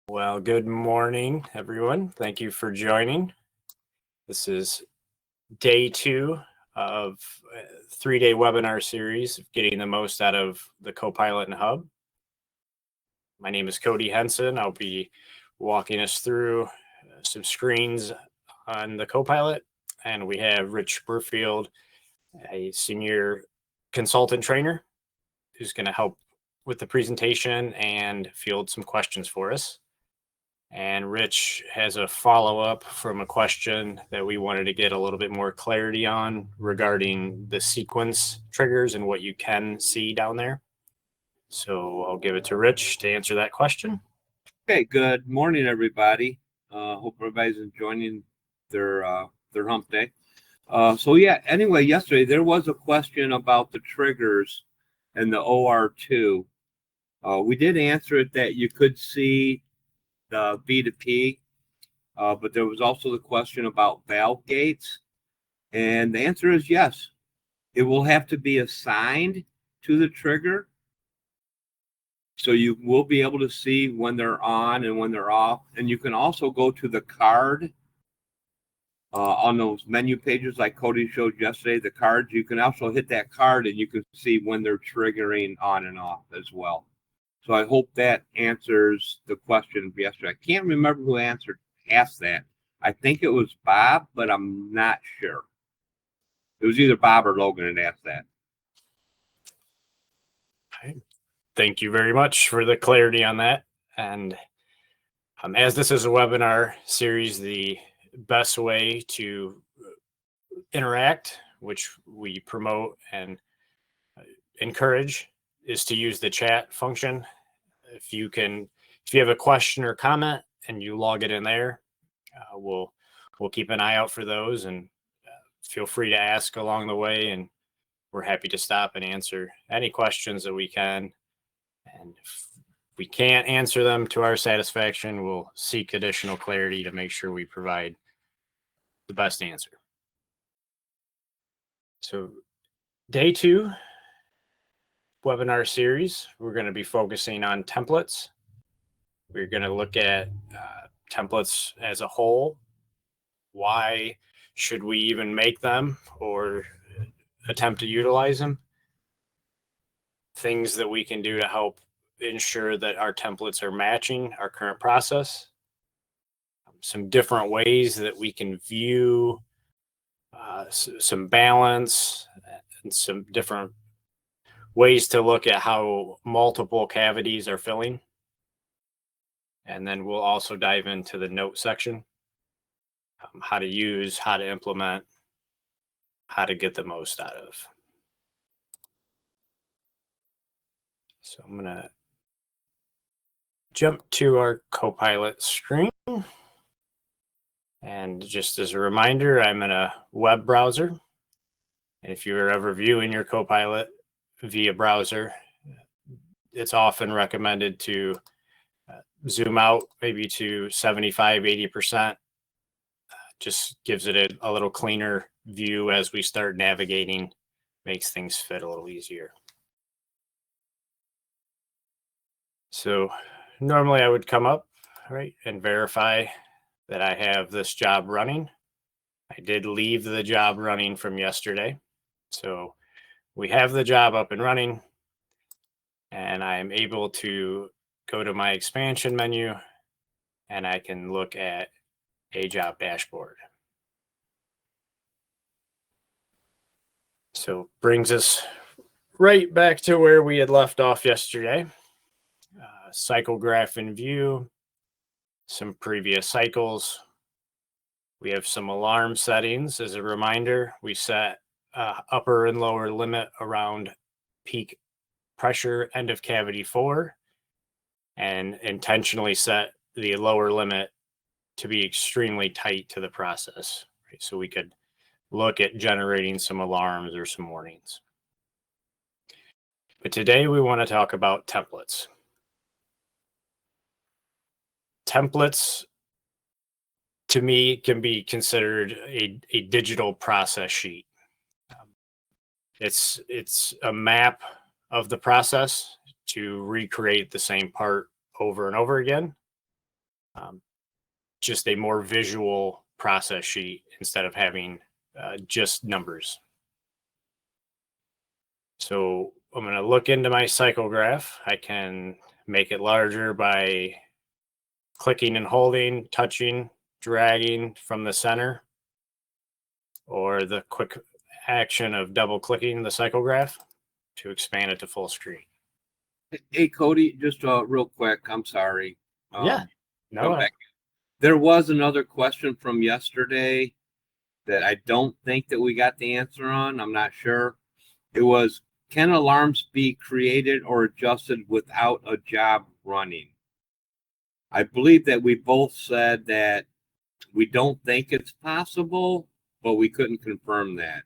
Well, good morning, everyone. Thank you for joining. This is day 2 of a 3-day webinar series of getting the most out of the CoPilot and Hub. My name is Cody Henson. I'll be walking us through some screens on the CoPilot, and we have Rich Burfield, a senior consultant trainer, who's going to help with the presentation and field some questions for us. And Rich has a follow-up from a question that we wanted to get a little bit more clarity on regarding the sequence triggers and what you can see down there. So I'll give it to Rich to answer that question. Okay, good morning, everybody. Hope everybody's enjoying their hump day. Anyway, yesterday there was a question about the triggers and the OR2. We did answer it that you could see the V to P, but there was also the question about valve gates. And the answer is yes. It will have to be assigned to the trigger. So you will be able to see when they're on and when they're off. And you can also go to the card on those menu pages like Cody showed yesterday, the cards. You can also hit that card and you can see when they're triggering on and off as well. So I hope that answers the question of yesterday. I can't remember who asked that. I think it was Bob, but I'm not sure. It was either Bob or Logan that asked that. Okay. Thank you very much for the clarity on that. And as this is a webinar series, the best way to interact, which we promote and encourage, is to use the chat function. If you have a question or comment and you log it in there, we'll keep an eye out for those, and feel free to ask along the way, and we're happy to stop and answer any questions that we can. And if we can't answer them to our satisfaction, we'll seek additional clarity to make sure we provide the best answer. So day 2 webinar series, we're going to be focusing on templates. We're going to look at templates as a whole. Why should we even make them or attempt to utilize them? Things that we can do to help ensure that our templates are matching our current process. Some different ways that we can view some balance, and some different ways to look at how multiple cavities are filling. And then we'll also dive into the note section, how to use, how to implement, how to get the most out of. So I'm going to jump to our CoPilot screen. And just as a reminder, I'm in a web browser. And if you're ever viewing your CoPilot via browser, it's often recommended to zoom out maybe to 75, 80%. Just gives it a little cleaner view as we start navigating, makes things fit a little easier. So normally I would come up, right, and verify that I have this job running. I did leave the job running from yesterday. So we have the job up and running, and I am able to go to my expansion menu, and I can look at a job dashboard. So brings us right back to where we had left off yesterday. Cycle graph in view, some previous cycles. We have some alarm settings. As a reminder, we set upper and lower limit around peak pressure end of cavity 4, and intentionally set the lower limit to be extremely tight to the process, right? So we could look at generating some alarms or some warnings. But today we want to talk about templates. Templates, to me, can be considered a digital process sheet. It's a map of the process to recreate the same part over and over again. just a more visual process sheet instead of having just numbers. So I'm going to look into my cycle graph. I can make it larger by clicking and holding, touching, dragging from the center, or the quick action of double clicking the cycle graph to expand it to full screen. Hey, Cody, just real quick. I'm sorry. Yeah. No. There was another question from yesterday that I don't think that we got the answer on. I'm not sure. It was, can alarms be created or adjusted without a job running? I believe that we both said that we don't think it's possible, but we couldn't confirm that.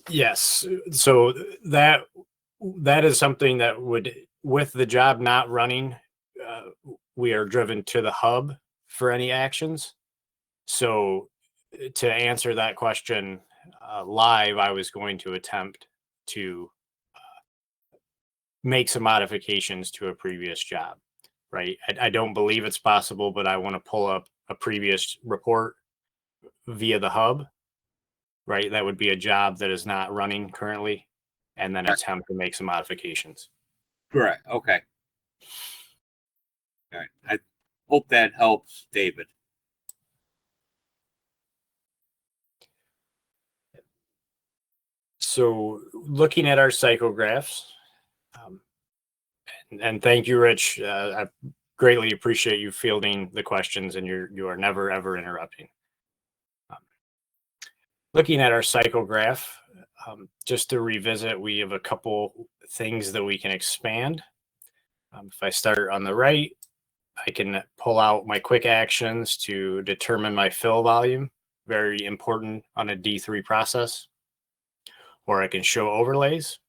Yes. So that is something that would, with the job not running, we are driven to the hub for any actions. So to answer that question live, I was going to attempt to make some modifications to a previous job, right? I don't believe it's possible, but I want to pull up a previous report via the hub, right? That would be a job that is not running currently, and then attempt to make some modifications. Correct. Okay. All right. I hope that helps, David. So looking at our cycle graphs, and thank you, Rich. I greatly appreciate you fielding the questions, and you are never, ever interrupting. Looking at our cycle graph, just to revisit, we have a couple things that we can expand. If I start on the right, I can pull out my quick actions to determine my fill volume, very important on a D3 process, or I can show overlays.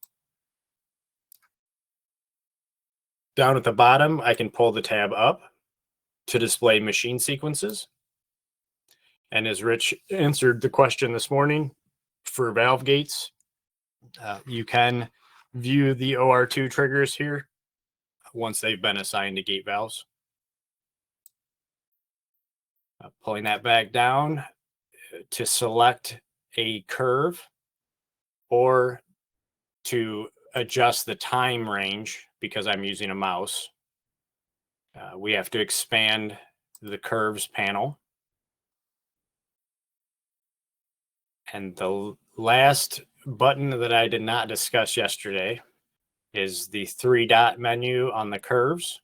Down at the bottom, I can pull the tab up to display machine sequences. And as Rich answered the question this morning for valve gates, you can view the OR2 triggers here once they've been assigned to gate valves. Pulling that back down to select a curve or to adjust the time range because I'm using a mouse. We have to expand the curves panel. And the last button that I did not discuss yesterday is the 3-dot menu on the curves.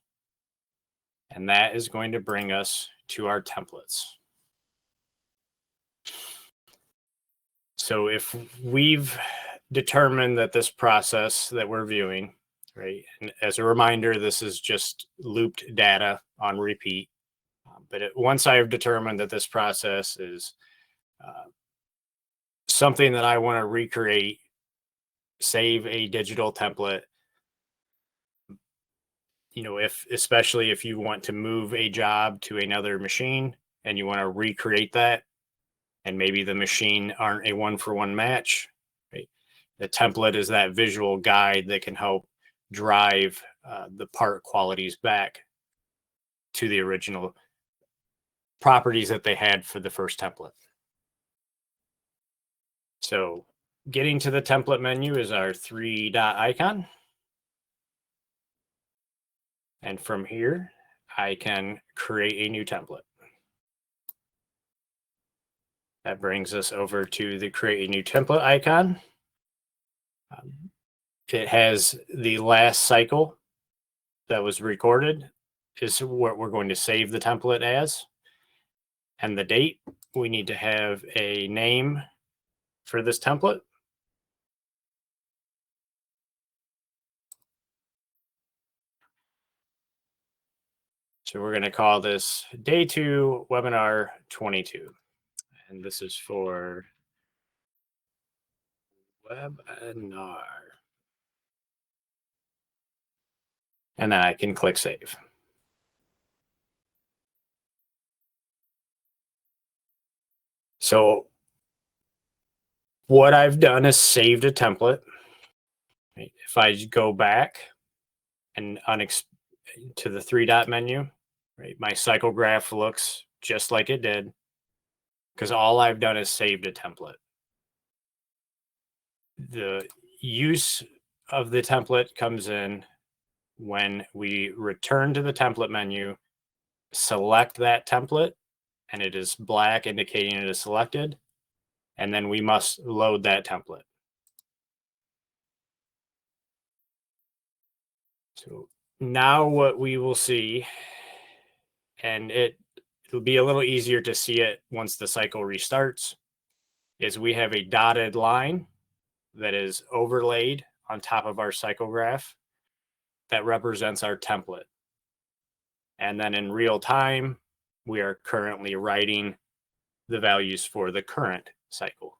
And that is going to bring us to our templates. So if we've determined that this process that we're viewing, right, and as a reminder, this is just looped data on repeat. But once I've determined that this process is something that I want to recreate, save a digital template, you know, especially if you want to move a job to another machine and you want to recreate that, and maybe the machine aren't a one-for-one match, right? The template is that visual guide that can help drive the part qualities back to the original properties that they had for the first template. So getting to the template menu is our 3-dot icon. And from here, I can create a new template. That brings us over to the create a new template icon. It has the last cycle that was recorded is what we're going to save the template as. And the date, we need to have a name for this template. So we're going to call this Day 2 Webinar 22. And this is for webinar. And then I can click save. So what I've done is saved a template. If I go back and to the 3-dot menu, right? My cycle graph looks just like it did because all I've done is saved a template. The use of the template comes in when we return to the template menu, select that template, and it is black indicating it is selected, and then we must load that template. So now what we will see, and it'll be a little easier to see it once the cycle restarts, is we have a dotted line that is overlaid on top of our cycle graph that represents our template. And then in real time, we are currently writing the values for the current cycle.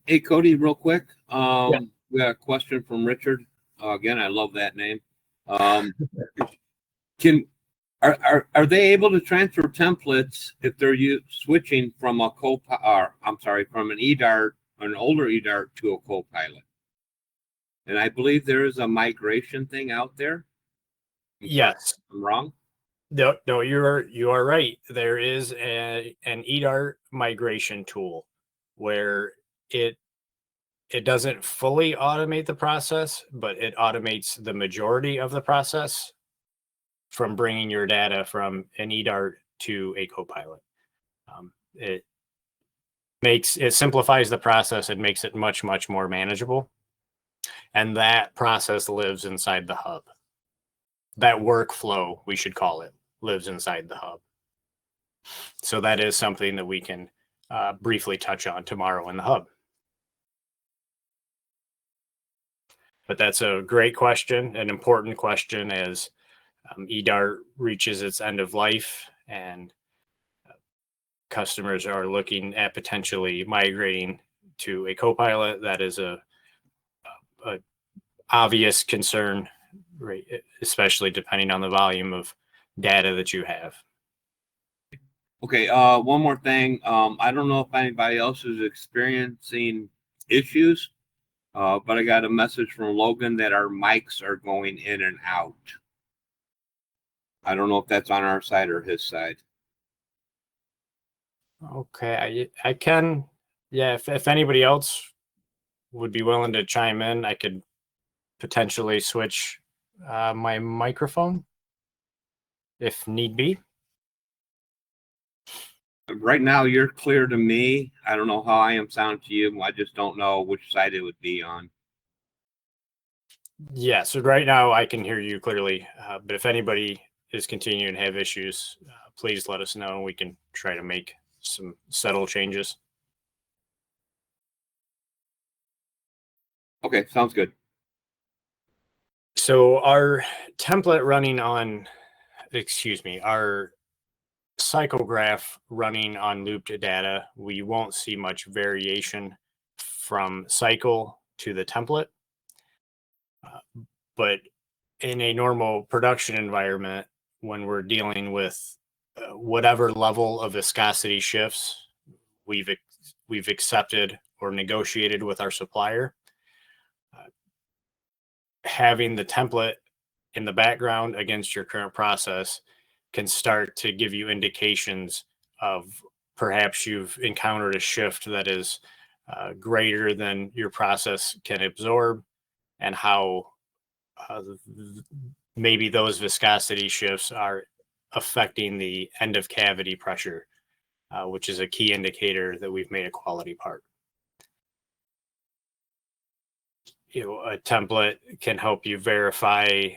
Hey, Cody, real quick. Yeah. We got a question from Richard. Again, I love that name. Are they able to transfer templates if they're switching from a from an eDart, an older eDart to a CoPilot? And I believe there is a migration thing out there. Yes. I'm wrong. No, you are right. There is an eDart migration tool where it doesn't fully automate the process, but it automates the majority of the process from bringing your data from an eDart to a CoPilot. It simplifies the process and makes it much, much more manageable. And that process lives inside the hub. That workflow, we should call it, lives inside the hub. So that is something that we can briefly touch on tomorrow in the hub. But that's a great question, an important question as eDart reaches its end of life and customers are looking at potentially migrating to a CoPilot. That is a obvious concern, right? Especially depending on the volume of data that you have. Okay, one more thing. I don't know if anybody else is experiencing issues, but I got a message from Logan that our mics are going in and out. I don't know if that's on our side or his side. Okay, I can, yeah, if anybody else would be willing to chime in, I could potentially switch my microphone if need be. Right now, you're clear to me. I don't know how I am sound to you. I just don't know which side it would be on. Yeah, so right now I can hear you clearly, but if anybody is continuing to have issues, please let us know. We can try to make some subtle changes. Okay, sounds good. So our template running on, our cycle graph running on looped data, we won't see much variation from cycle to the template. But in a normal production environment, when we're dealing with whatever level of viscosity shifts we've accepted or negotiated with our supplier, having the template in the background against your current process can start to give you indications of perhaps you've encountered a shift that is greater than your process can absorb, and how maybe those viscosity shifts are affecting the end of cavity pressure, which is a key indicator that we've made a quality part. A template can help you verify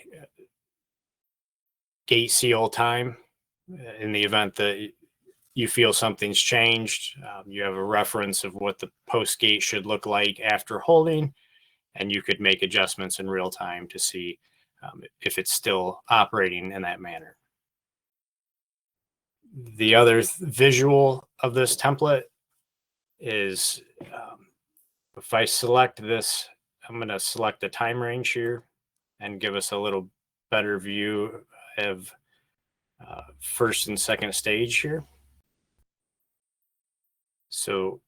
gate seal time in the event that you feel something's changed. You have a reference of what the post gate should look like after holding, and you could make adjustments in real time to see if it's still operating in that manner. The other visual of this template is if I select this, I'm going to select the time range here and give us a little better view of first and second stage here. So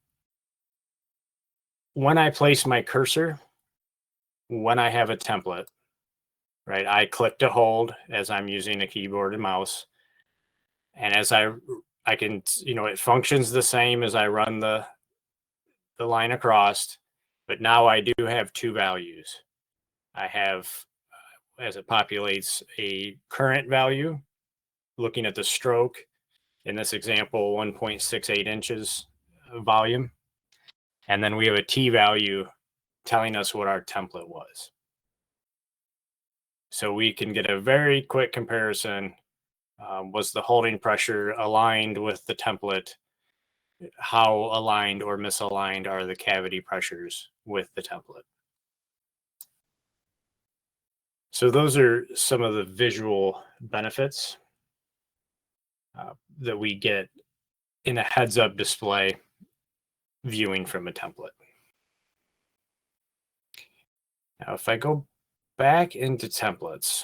when I place my cursor, when I have a template, right? I click to hold as I'm using a keyboard and mouse. And as I can, it functions the same as I run the line across, but now I do have two values. I have, as it populates, a current value, looking at the stroke, in this example, 1.68 inches volume. And then we have a T value telling us what our template was. So we can get a very quick comparison. Was the holding pressure aligned with the template? How aligned or misaligned are the cavity pressures with the template? So those are some of the visual benefits that we get in a heads-up display viewing from a template. Now, if I go back into templates,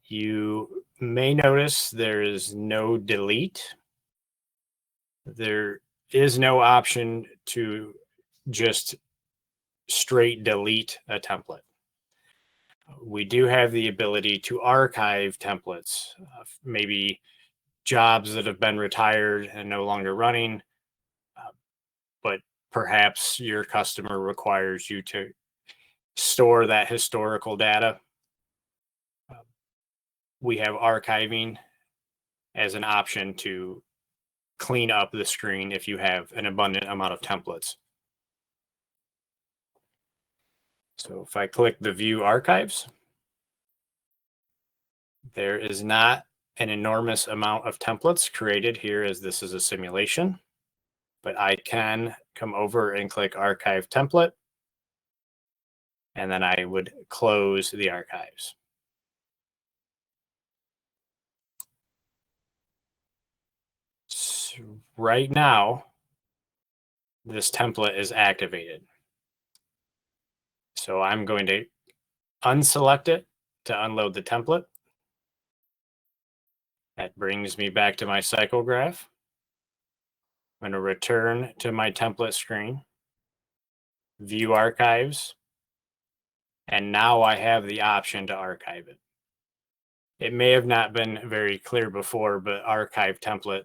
you may notice there is no delete. There is no option to just straight delete a template. We do have the ability to archive templates, maybe jobs that have been retired and no longer running, but perhaps your customer requires you to store that historical data. We have archiving as an option to clean up the screen if you have an abundant amount of templates. So if I click the View Archives, there is not an enormous amount of templates created here, as this is a simulation, but I can come over and click Archive Template, and then I would close the archives. So right now, this template is activated. So I'm going to unselect it to unload the template. That brings me back to my cycle graph. I'm going to return to my template screen, view archives, and now I have the option to archive it. It may have not been very clear before, but archive template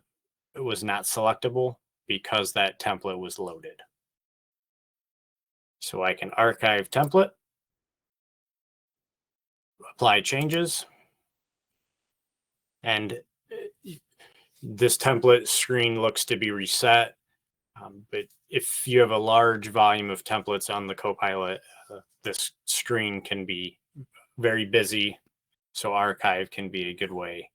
was not selectable because that template was loaded. So I can archive template, apply changes, and this template screen looks to be reset. But if you have a large volume of templates on the CoPilot, this screen can be very busy. So archive can be a good way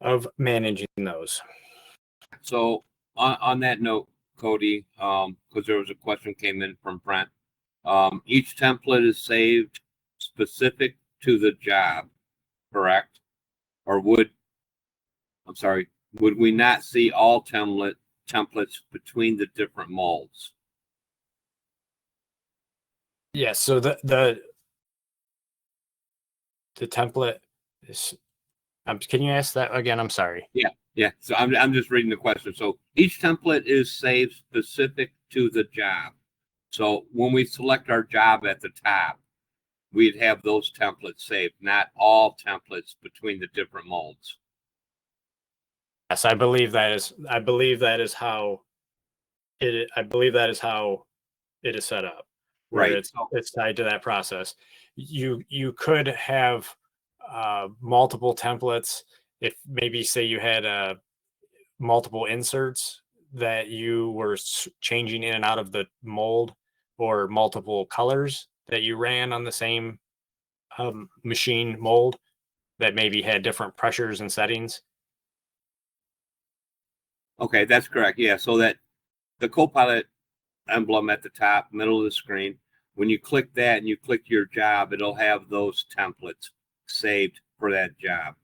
of managing those. So on that note, Cody, because there was a question came in from Brent. Each template is saved specific to the job, correct? Or would we not see all templates between the different molds? Yes. So the template is. Can you ask that again? I'm sorry. Yeah. So I'm just reading the question. So each template is saved specific to the job. So when we select our job at the top, we'd have those templates saved, not all templates between the different molds. Yes, I believe that is how it. I believe that is how it is set up. Where Right. it's tied to that process. You could have multiple templates. If maybe say you had multiple inserts that you were changing in and out of the mold, or multiple colors that you ran on the same machine mold that maybe had different pressures and settings. Okay, that's correct. Yeah, so that the CoPilot emblem at the top, middle of the screen, when you click that and you click your job, it'll have those templates saved for that job.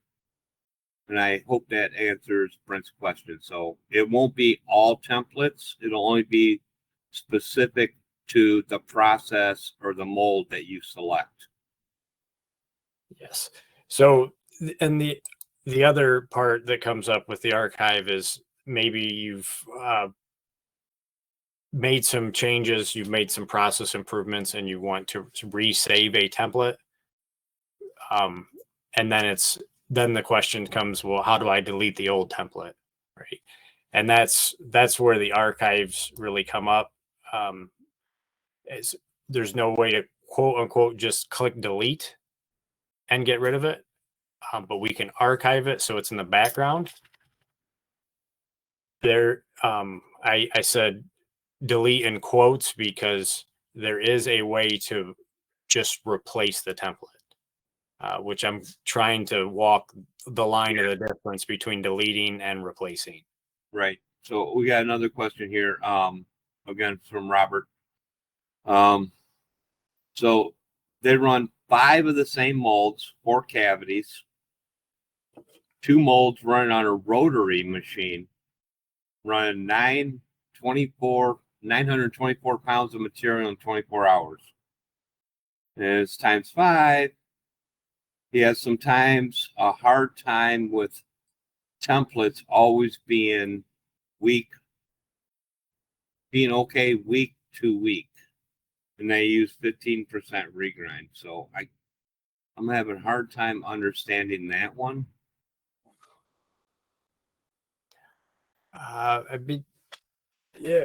And I hope that answers Brent's question. So it won't be all templates. It'll only be specific to the process or the mold that you select. Yes. So, and the other part that comes up with the archive is maybe you've made some changes, you've made some process improvements, and you want to resave a template, and then the question comes, well, how do I delete the old template, right? And that's where the archives really come up. There's no way to quote unquote just click delete and get rid of it, but we can archive it so it's in the background. There, I said delete in quotes because there is a way to just replace the template, which I'm trying to walk the line of the difference between deleting and replacing. Right. So we got another question here, again from Robert. So they run 5 of the same molds, 4 cavities, 2 molds running on a rotary machine, running 924 pounds of material in 24 hours. And it's times 5. He has sometimes a hard time with templates always being okay week to week. And they use 15% regrind. So I'm having a hard time understanding that one. I'd be, yeah,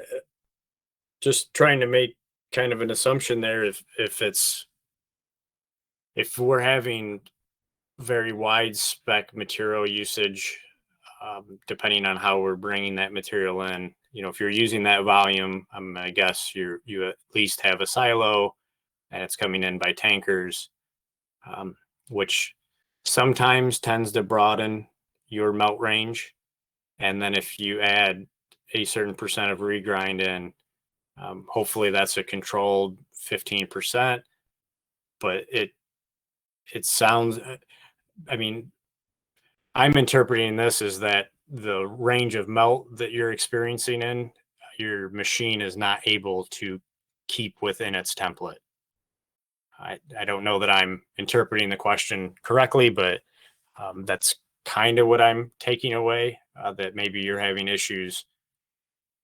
just trying to make kind of an assumption there. If we're having very wide spec material usage, depending on how we're bringing that material in, if you're using that volume, I'm gonna guess you at least have a silo, and it's coming in by tankers, which sometimes tends to broaden your melt range. And then if you add a certain percent of regrind in, hopefully that's a controlled 15%, but it sounds, I mean, I'm interpreting this as that the range of melt that you're experiencing in your machine is not able to keep within its template. I don't know that I'm interpreting the question correctly, but that's kind of what I'm taking away, that maybe you're having issues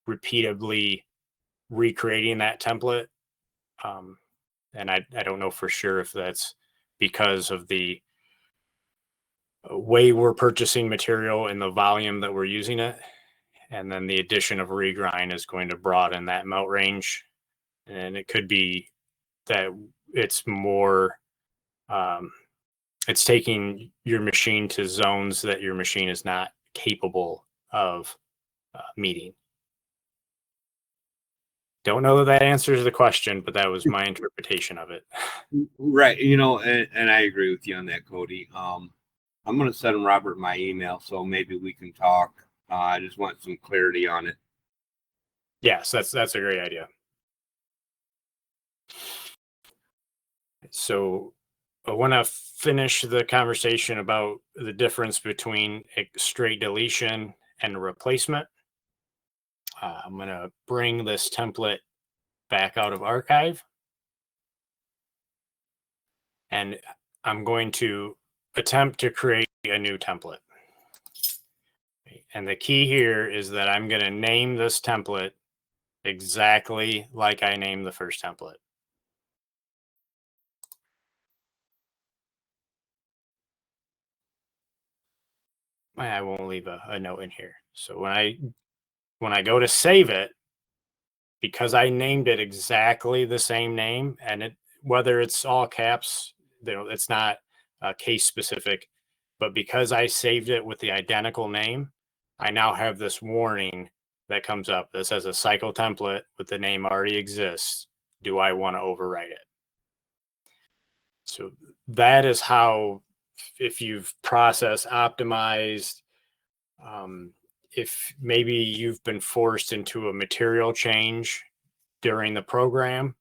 repeatedly recreating that template. And I don't know for sure if that's because of the way we're purchasing material and the volume that we're using it. And then the addition of regrind is going to broaden that melt range. And it could be that it's more, it's taking your machine to zones that your machine is not capable of meeting. Don't know that answers the question, but that was my interpretation of it. Right. And I agree with you on that, Cody. I'm going to send Robert my email so maybe we can talk. I just want some clarity on it. Yes, that's a great idea. So I want to finish the conversation about the difference between a straight deletion and a replacement. I'm going to bring this template back out of archive. And I'm going to attempt to create a new template. And the key here is that I'm going to name this template exactly like I named the first template. I won't leave a note in here. So when I go to save it, because I named it exactly the same name, and whether it's all caps, it's not case specific, but because I saved it with the identical name, I now have this warning that comes up. This has a cycle template with the name already exists. Do I want to overwrite it? So that is how, if you've process optimized, if maybe you've been forced into a material change during the program,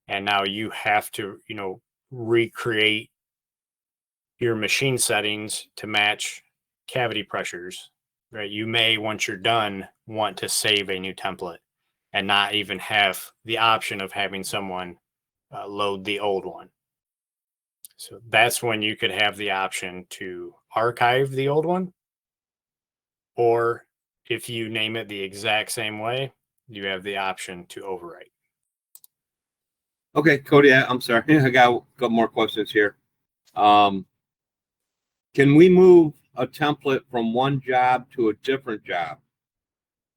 and now you have to, recreate your machine settings to match cavity pressures, right? You may, once you're done, want to save a new template and not even have the option of having someone load the old one. So that's when you could have the option to archive the old one, or if you name it the exact same way, you have the option to overwrite. Okay, Cody, I'm sorry. I got more questions here. Can we move a template from one job to a different job?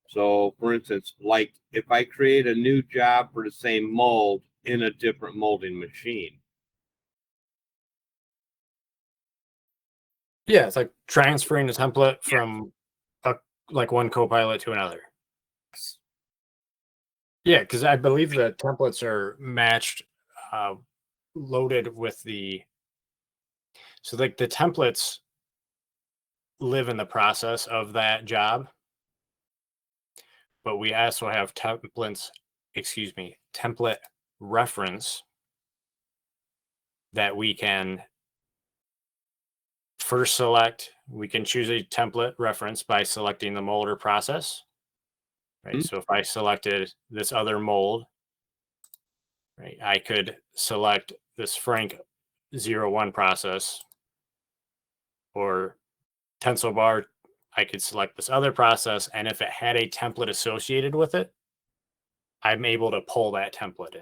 So, for instance, like if I create a new job for the same mold in a different molding machine. Yeah, it's like transferring the template from like one CoPilot to another. Yeah, because I believe the templates are matched, loaded with so like the templates live in the process of that job, but we also have template reference that we can first select. We can choose a template reference by selecting the mold or process. Right. So if I selected this other mold, right, I could select this Frank 01 process, or tensile bar. I could select this other process, and if it had a template associated with it, I'm able to pull that template in.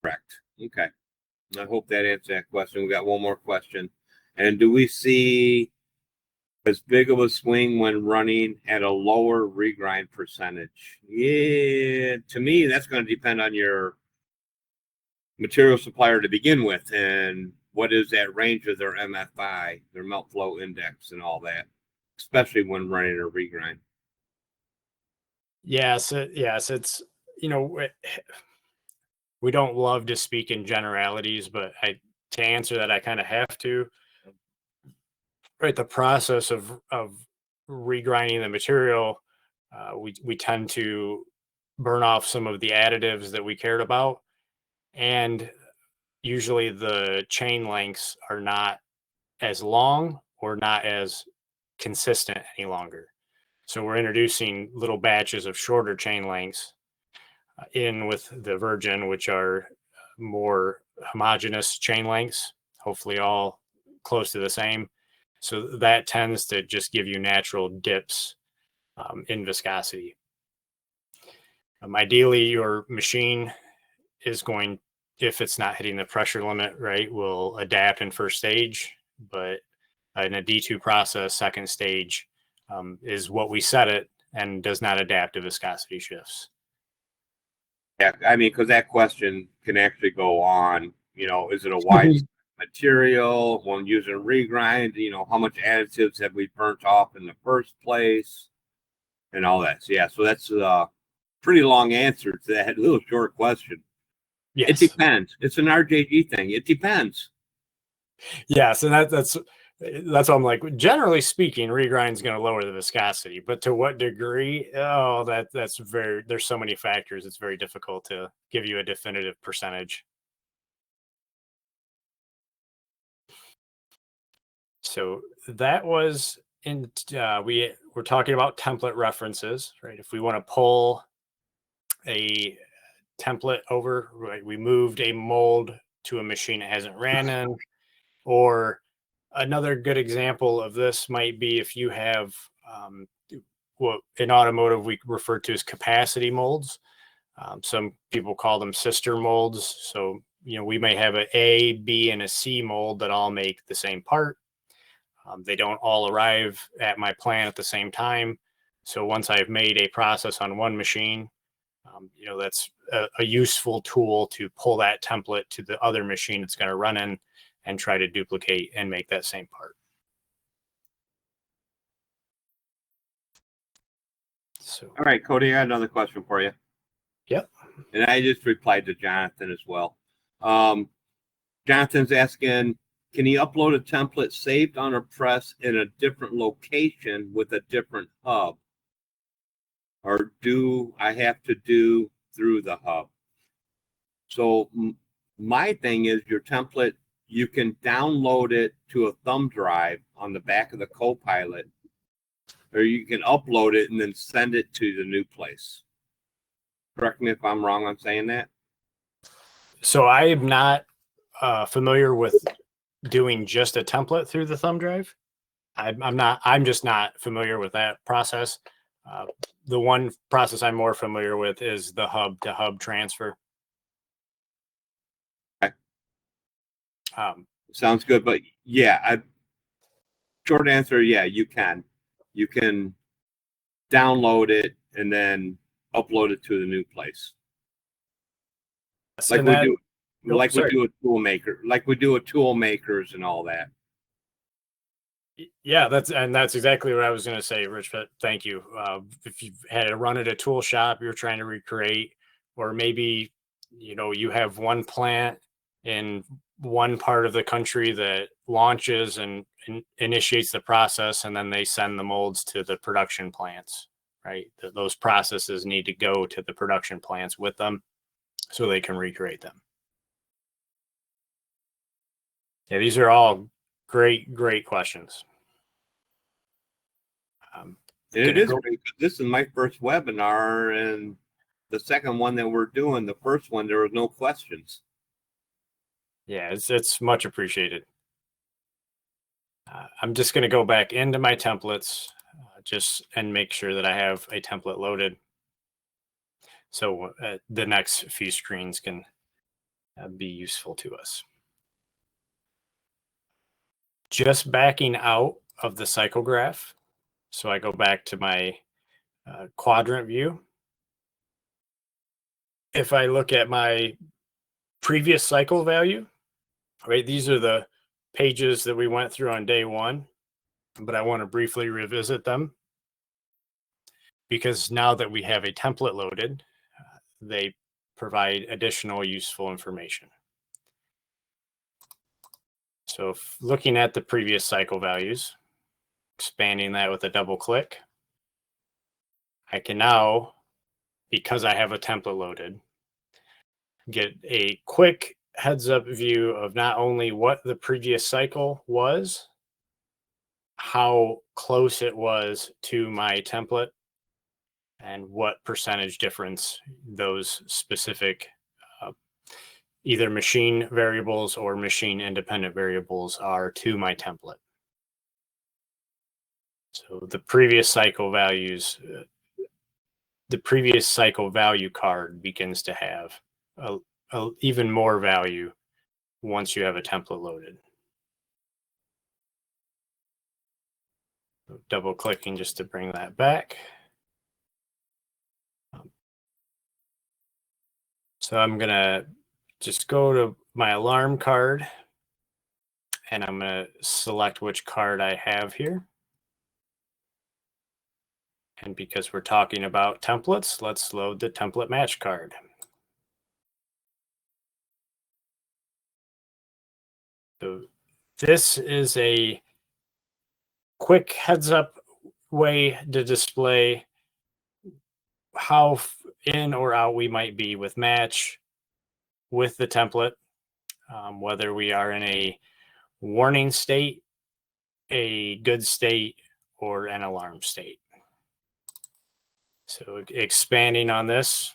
Correct. Okay. I hope that answers that question. We got one more question. And do we see as big of a swing when running at a lower regrind percentage? Yeah, to me, that's going to depend on your material supplier to begin with, and what is that range of their MFI, their melt flow index, and all that, especially when running a regrind. Yes, it's, we don't love to speak in generalities, but to answer that, I kind of have to. Right, the process of regrinding the material, we tend to burn off some of the additives that we cared about, and usually the chain lengths are not as long or not as consistent any longer. So we're introducing little batches of shorter chain lengths in with the virgin, which are more homogeneous chain lengths, hopefully all close to the same. So that tends to just give you natural dips in viscosity. Ideally, your machine is going, if it's not hitting the pressure limit, right, will adapt in first stage. But in a D2 process, second stage is what we set it, and does not adapt to viscosity shifts. Yeah, I mean, because that question can actually go on. Is it a wide material when using regrind? How much additives have we burnt off in the first place, and all that. So yeah, so that's a pretty long answer to that little short question. Yes. It depends. It's an RJG thing. It depends. Yes, and that's what I'm like. Generally speaking, regrind is going to lower the viscosity, but to what degree? Oh, there's so many factors. It's very difficult to give you a definitive percentage. So that was we were talking about template references, right? If we want to pull a template over, right, we moved a mold to a machine it hasn't ran in. Or another good example of this might be if you have what in automotive we refer to as capacity molds. Some people call them sister molds. So, we may have an A, B, and a C mold that all make the same part. They don't all arrive at my plant at the same time. So once I've made a process on one machine, that's a useful tool to pull that template to the other machine it's going to run in and try to duplicate and make that same part. So, all right, Cody, I got another question for you. Yep. And I just replied to Jonathan as well. Jonathan's asking, can he upload a template saved on a press in a different location with a different hub? Or do I have to do through the hub? So my thing is your template, you can download it to a thumb drive on the back of the CoPilot, or you can upload it and then send it to the new place. Correct me if I'm wrong on saying that. So I am not familiar with doing just a template through the thumb drive. I'm just not familiar with that process. The one process I'm more familiar with is the hub to hub transfer. Okay. Sounds good, but yeah, short answer, yeah, you can download it and then upload it to the new place. Like we do, like we do a tool maker, like we do a tool makers and all that. Yeah, that's exactly what I was going to say, Rich. But thank you. If you had to run at a tool shop, you're trying to recreate, or maybe you have one plant in one part of the country that launches and initiates the process, and then they send the molds to the production plants. Right, those processes need to go to the production plants with them, so they can recreate them. Yeah, these are all great questions. It is great. This is my first webinar, and the second one that we're doing. The first one, there was no questions. Yeah, it's much appreciated. I'm just going to go back into my templates and make sure that I have a template loaded. So the next few screens can be useful to us. Just backing out of the cycle graph. So I go back to my quadrant view. If I look at my previous cycle value, right, these are the pages that we went through on day one, but I want to briefly revisit them because now that we have a template loaded, they provide additional useful information. So looking at the previous cycle values, expanding that with a double click, I can now, because I have a template loaded, get a quick heads up view of not only what the previous cycle was, how close it was to my template, and what percentage difference those specific either machine variables or machine independent variables are to my template. So the previous cycle values, the previous cycle value card begins to have even more value once you have a template loaded. So double clicking just to bring that back. So I'm going to just go to my alarm card and I'm going to select which card I have here. And because we're talking about templates, let's load the template match card. So this is a quick heads up way to display how in or out we might be with match with the template, whether we are in a warning state, a good state, or an alarm state. So expanding on this,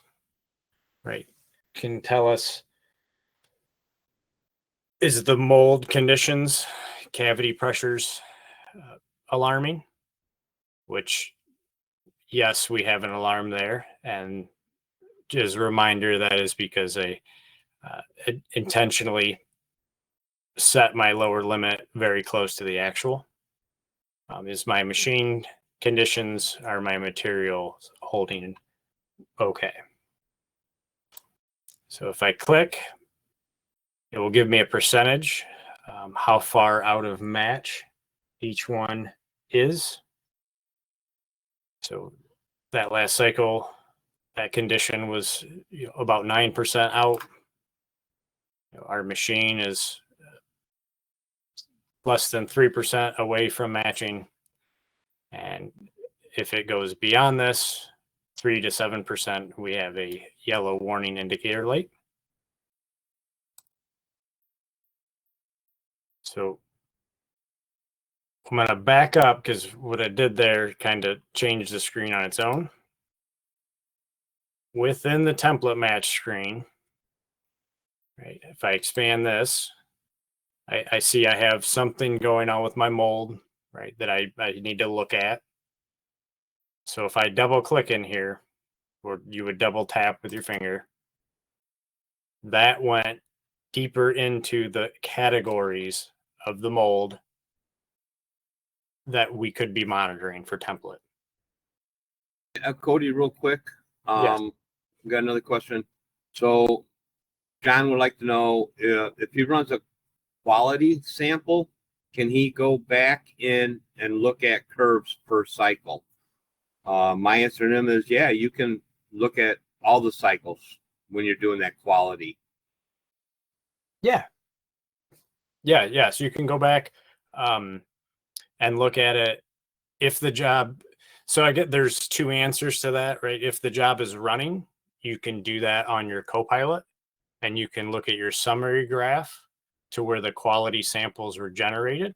right, can tell us, is the mold conditions, cavity pressures alarming? Which, yes, we have an alarm there. And just a reminder, that is because I intentionally set my lower limit very close to the actual. Is my machine conditions, are my material holding okay? So if I click, it will give me a percentage, how far out of match each one is. So that last cycle, that condition was about 9% out. Our machine is less than 3% away from matching. And if it goes beyond this, 3 to 7%, we have a yellow warning indicator light. So I'm going to back up because what I did there kind of changed the screen on its own. Within the template match screen, right, if I expand this, I see I have something going on with my mold, right, that I need to look at. So if I double click in here, or you would double tap with your finger, that went deeper into the categories of the mold that we could be monitoring for template. Cody, real quick. Yes. Got another question. So John would like to know if he runs a quality sample, can he go back in and look at curves per cycle? My answer to him is, yeah, you can look at all the cycles when you're doing that quality. Yeah. So you can go back and look at it if the job. So I get there's two answers to that, right? If the job is running, you can do that on your CoPilot, and you can look at your summary graph to where the quality samples were generated,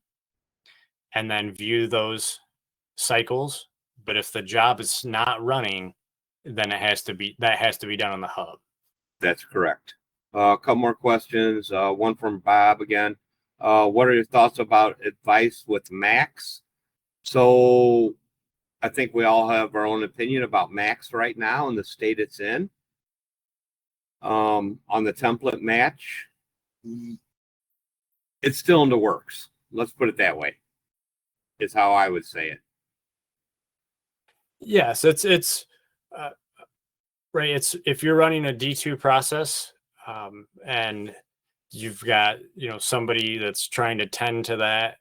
and then view those cycles. But if the job is not running, then that has to be done on the hub. That's correct. A couple more questions. One from Bob again. What are your thoughts about advice with Max? So I think we all have our own opinion about Max right now and the state it's in. On the template match, it's still in the works. Let's put it that way. Is how I would say it. Yes, it's right. It's if you're running a D2 process, and you've got somebody that's trying to tend to that,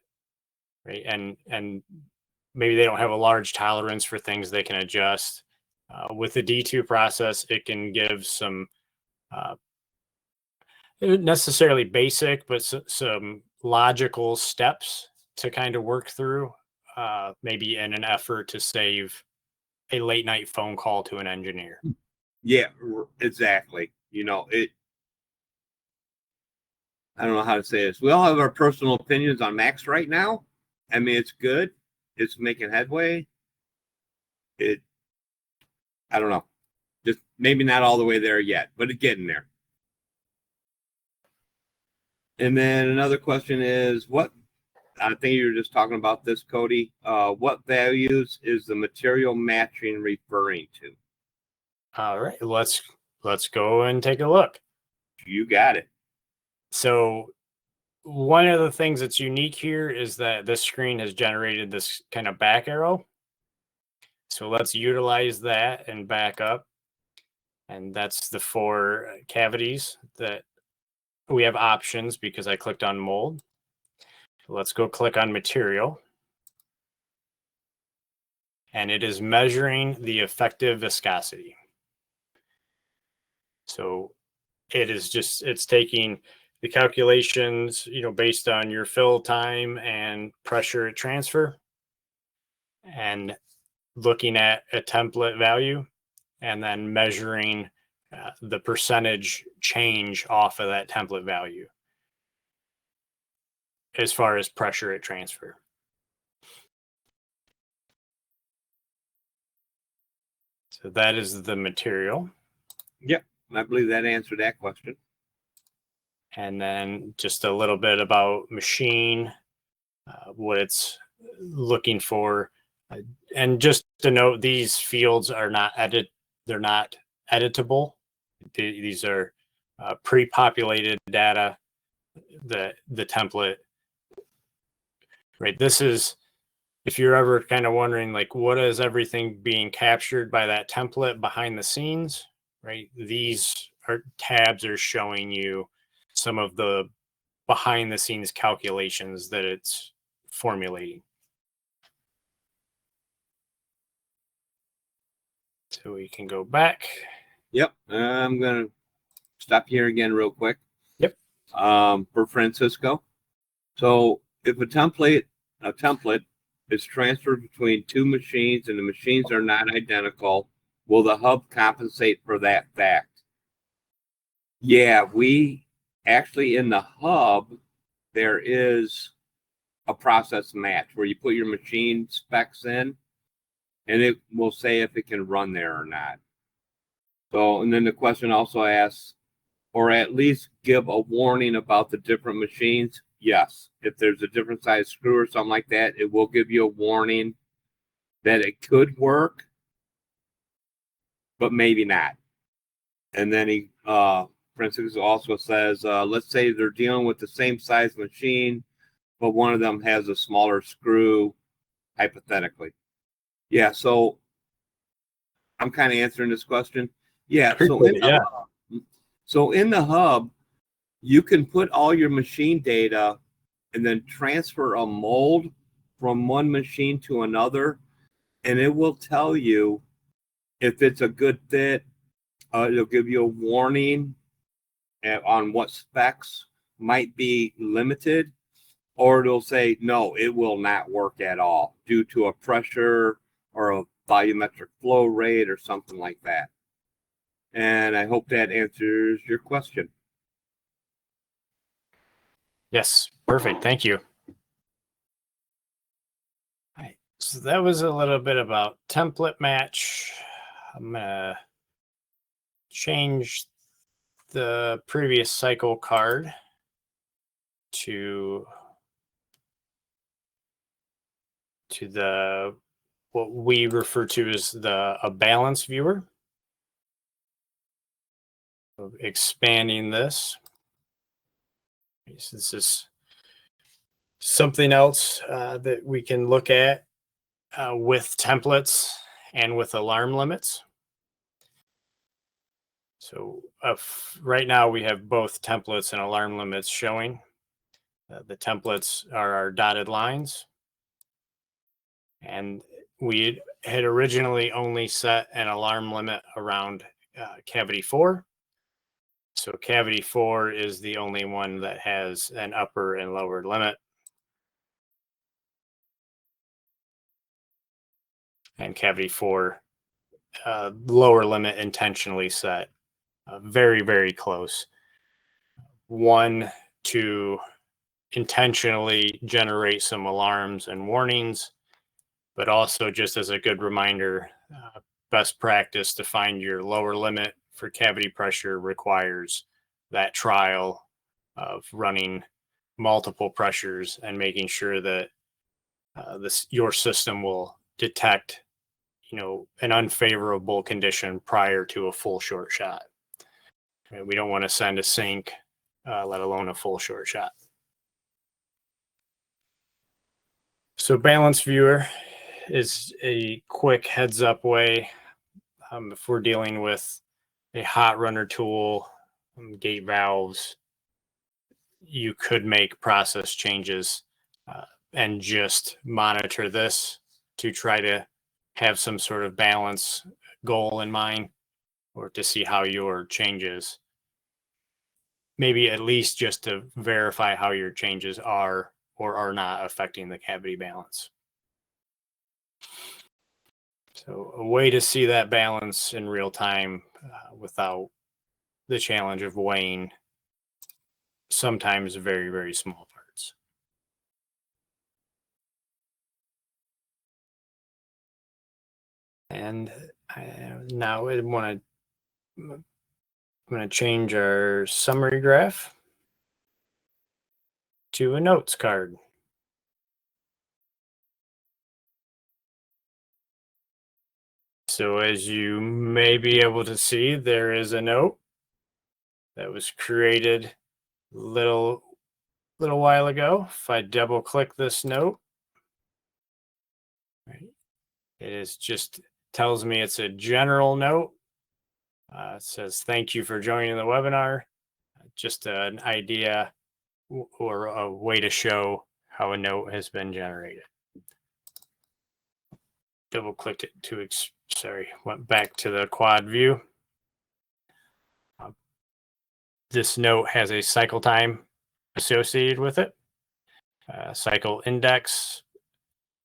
right, and maybe they don't have a large tolerance for things they can adjust. With the D2 process, it can give some necessarily basic, but some logical steps to kind of work through, maybe in an effort to save a late night phone call to an engineer. Yeah, exactly. I don't know how to say this. We all have our personal opinions on Max right now. I mean, it's good. It's making headway. I don't know. Just maybe not all the way there yet, but it's getting there. And then another question is, I think you were just talking about this, Cody. What values is the material matching referring to? All right, let's go and take a look. You got it. So one of the things that's unique here is that this screen has generated this kind of back arrow. So let's utilize that and back up. And that's the 4 cavities that we have options because I clicked on mold. Let's go click on material. And it is measuring the effective viscosity. So it's taking the calculations, based on your fill time and pressure at transfer, and looking at a template value, and then measuring the percentage change off of that template value as far as pressure at transfer. So that is the material. Yep, I believe that answered that question. And then just a little bit about machine, what it's looking for. And just to note, these fields are not they're not editable. These are pre-populated data that the template, right? This is, if you're ever kind of wondering, like, what is everything being captured by that template behind the scenes, right? These tabs are showing you some of the behind the scenes calculations that it's formulating. So we can go back. Yep, I'm going to stop here again real quick. Yep. For Francisco. So if a template is transferred between 2 machines and the machines are not identical, will the hub compensate for that fact? Yeah, we actually, in the hub, there is a process match where you put your machine specs in and it will say if it can run there or not. So, and then the question also asks, or at least give a warning about the different machines. Yes, if there's a different size screw or something like that, it will give you a warning that it could work, but maybe not. And then he, for instance, also says, let's say they're dealing with the same size machine, but one of them has a smaller screw, hypothetically. Yeah, so I'm kind of answering this question. Yeah, so in the hub, you can put all your machine data and then transfer a mold from one machine to another, and it will tell you if it's a good fit. It'll give you a warning on what specs might be limited, or it'll say, no, it will not work at all due to a pressure or a volumetric flow rate or something like that. And I hope that answers your question. Yes, perfect. Thank you. All right. So that was a little bit about template match. I'm going to change the previous cycle card to the what we refer to as a balance viewer. So expanding this. This is something else that we can look at with templates and with alarm limits. So right now we have both templates and alarm limits showing. The templates are our dotted lines. And we had originally only set an alarm limit around cavity 4. So cavity 4 is the only one that has an upper and lower limit. And cavity 4, lower limit intentionally set very, very close. One, to intentionally generate some alarms and warnings, but also just as a good reminder, best practice to find your lower limit for cavity pressure requires that trial of running multiple pressures and making sure that your system will detect, an unfavorable condition prior to a full short shot. We don't want to send a sink, let alone a full short shot. So balance viewer is a quick heads up way if we're dealing with a hot runner tool, gate valves, you could make process changes and just monitor this to try to have some sort of balance goal in mind, or to see how your changes, maybe at least just to verify how your changes are or are not affecting the cavity balance. So a way to see that balance in real time without the challenge of weighing sometimes very, very small parts. And now I'm going to change our summary graph to a notes card. So as you may be able to see, there is a note that was created a little while ago. If I double click this note, right, it is just tells me it's a general note. It says, thank you for joining the webinar. Just an idea or a way to show how a note has been generated. Double clicked it to, went back to the quad view. This note has a cycle time associated with it, cycle index,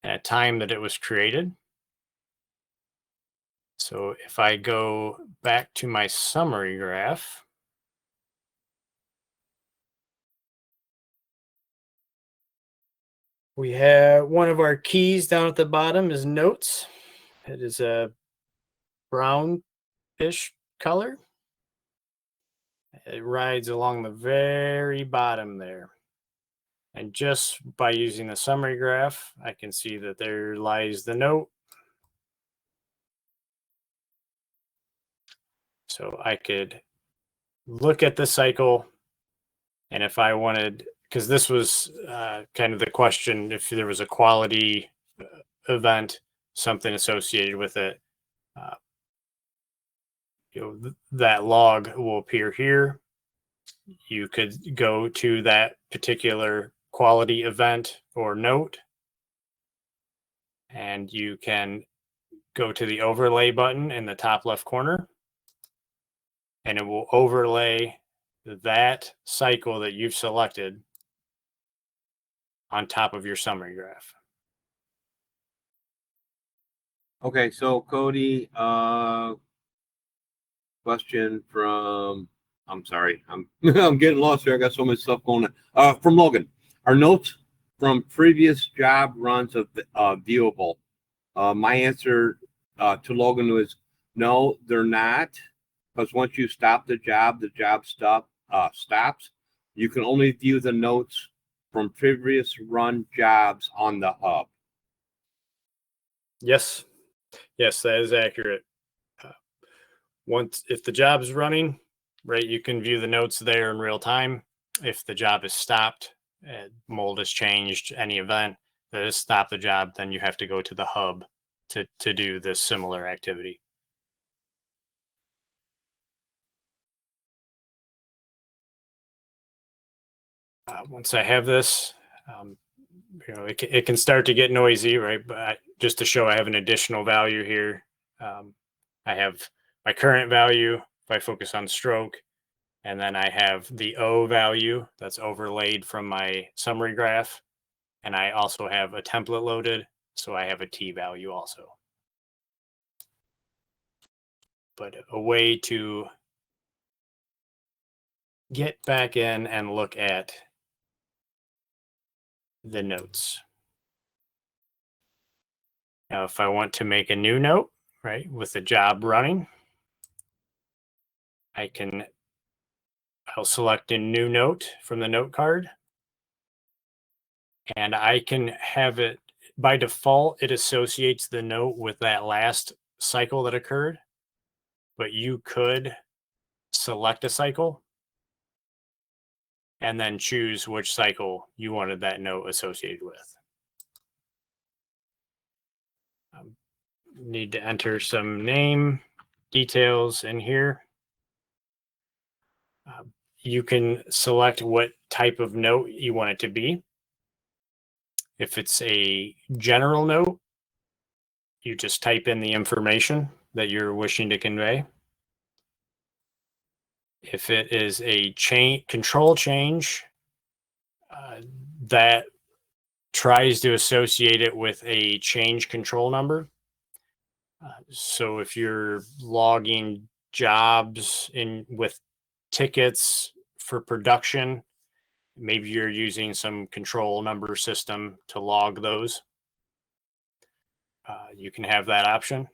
and a time that it was created. So if I go back to my summary graph, we have one of our keys down at the bottom is notes. It is a brownish color. It rides along the very bottom there. And just by using the summary graph, I can see that there lies the note. So I could look at the cycle, and if I wanted, because this was kind of the question, if there was a quality event, something associated with it, that log will appear here. You could go to that particular quality event or note, and you can go to the overlay button in the top left corner, and it will overlay that cycle that you've selected on top of your summary graph. Okay, so Cody, question from, I'm sorry, I'm I'm getting lost here. I got so much stuff going on. From Logan, are notes from previous job runs viewable? My answer to Logan was no, they're not, because once you stop the job stops. You can only view the notes from previous run jobs on the hub. Yes, that is accurate. Once, if the job is running, right, you can view the notes there in real time. If the job is stopped, mold has changed, any event that has stopped the job, then you have to go to the hub to do this similar activity. Once I have this, it can start to get noisy, right? But just to show I have an additional value here, I have my current value. If I focus on stroke, and then I have the O value that's overlaid from my summary graph. And I also have a template loaded, so I have a T value also. But a way to get back in and look at the notes. Now, if I want to make a new note, right, with the job running, I'll select a new note from the note card, and I can have it, by default, it associates the note with that last cycle that occurred, but you could select a cycle and then choose which cycle you wanted that note associated with. Need to enter some name details in here. You can select what type of note you want it to be. If it's a general note, you just type in the information that you're wishing to convey. If it is a control change, that tries to associate it with a change control number. So if you're logging jobs in with tickets for production, maybe you're using some control number system to log those. You can have that option.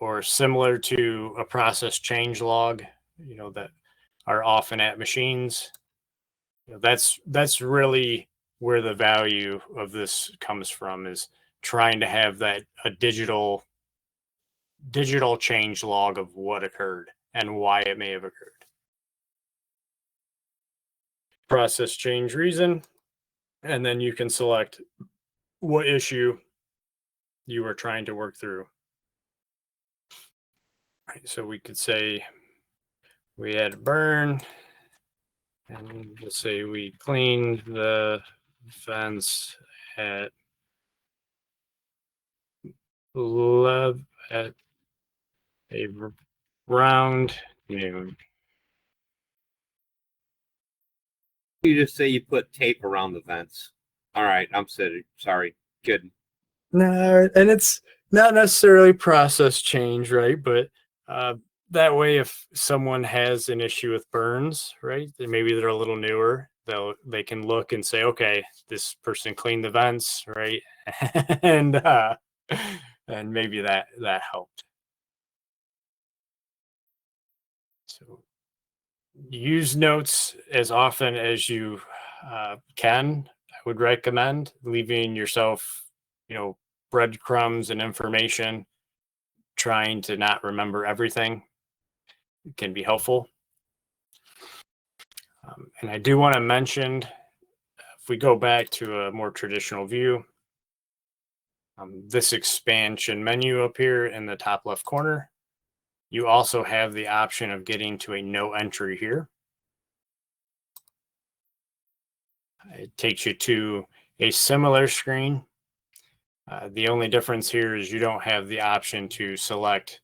Or similar to a process change log, that are often at machines. That's really where the value of this comes from, is trying to have a digital change log of what occurred and why it may have occurred. Process change reason, and then you can select what issue you are trying to work through. Right, so we could say we had a burn, and let's say we cleaned the fence at at a round noon. You just say you put tape around the vents. All right, I'm sorry. Good. No, and it's not necessarily process change, right? But that way, if someone has an issue with burns, right, then maybe they're a little newer, they can look and say, okay, this person cleaned the vents, right, and maybe that helped. So use notes as often as you can. I would recommend leaving yourself, breadcrumbs and information trying to not remember everything can be helpful. And I do want to mention, if we go back to a more traditional view, this expansion menu up here in the top left corner, you also have the option of getting to a no entry here. It takes you to a similar screen. The only difference here is you don't have the option to select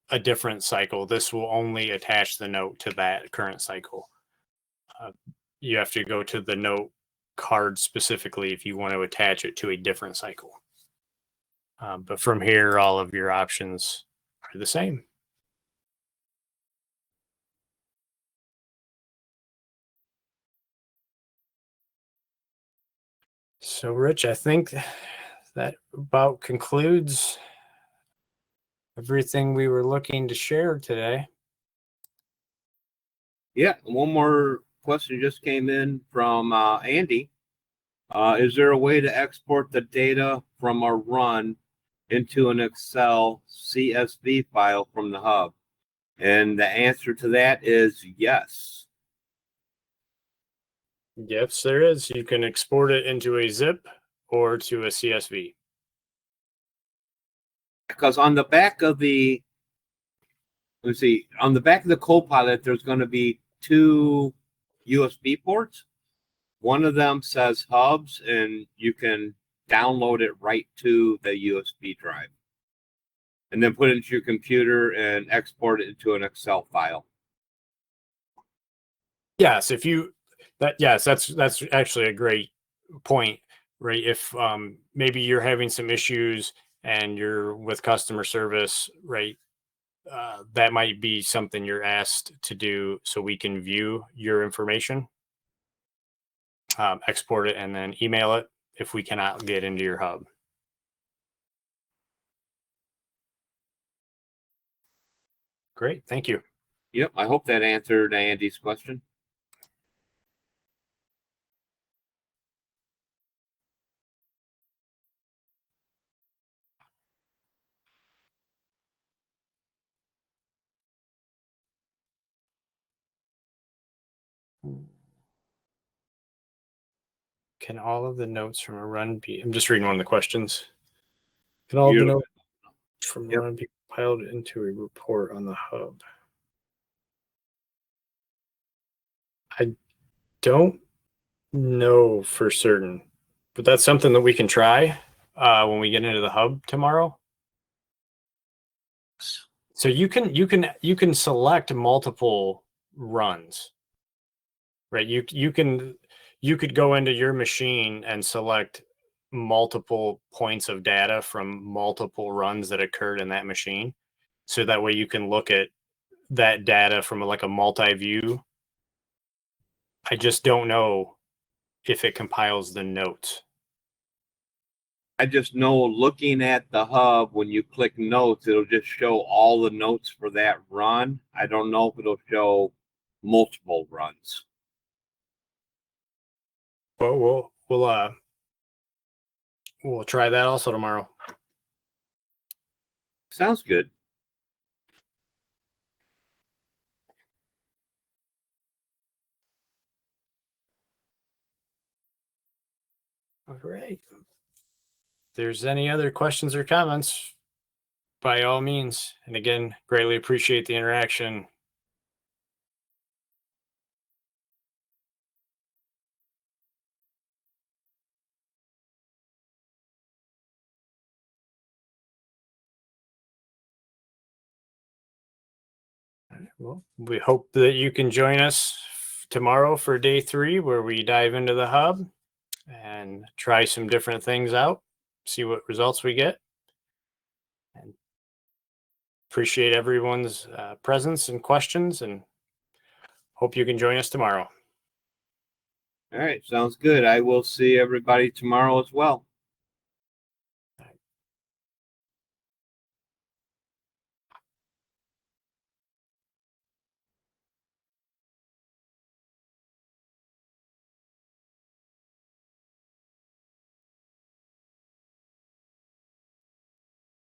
a different cycle. This will only attach the note to that current cycle. You have to go to the note card specifically if you want to attach it to a different cycle. But from here, all of your options are the same. So, Rich, I think that about concludes everything we were looking to share today. Yeah, one more question just came in from Andy. Is there a way to export the data from a run into an Excel CSV file from the hub? And the answer to that is yes. Yes, there is. You can export it into a zip or to a CSV. Because on the back of the, let's see, on the back of the CoPilot, there's going to be two USB ports. One of them says hubs, and you can download it right to the USB drive. And then put it into your computer and export it into an Excel file. Yes, if you that's actually a great point, right? If maybe you're having some issues and you're with customer service, right? That might be something you're asked to do so we can view your information, export it, and then email it if we cannot get into your hub. Great, thank you. Yep, I hope that answered Andy's question. Can all of the notes from a run be, I'm just reading one of the questions. Can all of the notes from a run be compiled into a report on the hub? I don't know for certain, but that's something that we can try when we get into the hub tomorrow. So you can select multiple runs, right? You could go into your machine and select multiple points of data from multiple runs that occurred in that machine, so that way you can look at that data from like a multi-view. I just don't know if it compiles the notes. I just know looking at the hub, when you click notes, it'll just show all the notes for that run. I don't know if it'll show multiple runs. But we'll try that also tomorrow. Sounds good. All right. If there's any other questions or comments, by all means. And again, greatly appreciate the interaction. Well, we hope that you can join us tomorrow for day 3, where we dive into the hub and try some different things out, see what results we get. And appreciate everyone's presence and questions, and hope you can join us tomorrow. All right, sounds good. I will see everybody tomorrow as well.